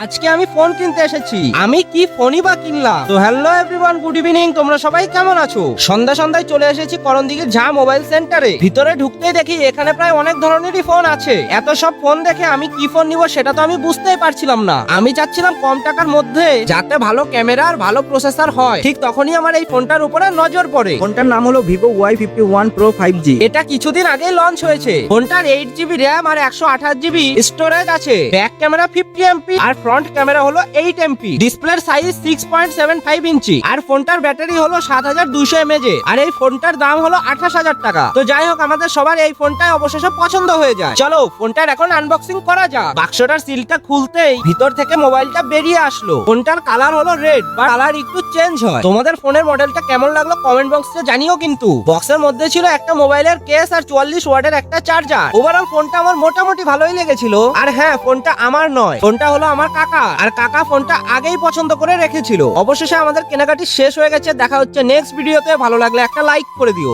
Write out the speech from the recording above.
আজকে আমি ফোন কিনতে এসেছি। আমি কি ফোনই বা কিনলাম। তো হ্যালো এভরিওয়ান, গুড ইভিনিং। তোমরা সবাই কেমন আছো? সন্ধ্যায় চলে এসেছি করণদিঘির ঝা মোবাইল সেন্টারে। ভিতরে ঢুকতেই দেখি এখানে প্রায় অনেক ধরনেরই ফোন আছে। এত সব ফোন দেখে আমি কি ফোন নিব সেটা তো আমি বুঝতেই পারছিলাম না। আমি চাচ্ছিলাম কম টাকার মধ্যে যাতে ভালো ক্যামেরা আর ভালো প্রসেসর হয়। ঠিক তখনই আমার এই ফোনটার উপরে নজর পড়ে। ফোনটার নাম হলো Vivo Y51 Pro 5G। এটা কিছুদিন আগে লঞ্চ হয়েছে। ফোনটার 8GB RAM আর 128GB স্টোরেজ আছে। ব্যাক ক্যামেরা 50 MP আর ফ্রন্ট ক্যামেরা হলো 8 MP। ডিসপ্লের সাইজ 6.75 ইঞ্চি আর ফোনটার ব্যাটারি হলো 7200 mAh আর এই ফোনটার দাম হলো 28,000 টাকা। তো যাই হোক, আমাদের সবার এই ফোনটাই অবশেষে পছন্দ হয়ে যায়। চলো ফোনটার এখন আনবক্সিং করা যাক। বাক্সটার সিলটা খুলতেই ভিতর থেকে মোবাইলটা বেরিয়ে আসলো। ফোনটার কালার হলো রেড, বা কালার একটু চেঞ্জ হয়। তোমাদের ফোনের মডেলটা কেমন লাগলো কমেন্ট বক্সে জানিও। কিন্তু বক্সের মধ্যে ছিল একটা মোবাইলের কেস আর 44 ওয়াটের একটা চার্জার। ওভারঅল ফোনটা আমার মোটামুটি ভালোই লেগেছিল। আর হ্যাঁ, ফোনটা আমার নয়, ফোনটা হলো আমার কাকা। আর কাকা ফোনটা আগেই পছন্দ করে রেখেছিল। অবশেষে আমাদের কেনাকাটি শেষ হয়ে গেছে। দেখা হচ্ছে নেক্সট ভিডিওতে। ভালো লাগলে একটা লাইক করে দিও।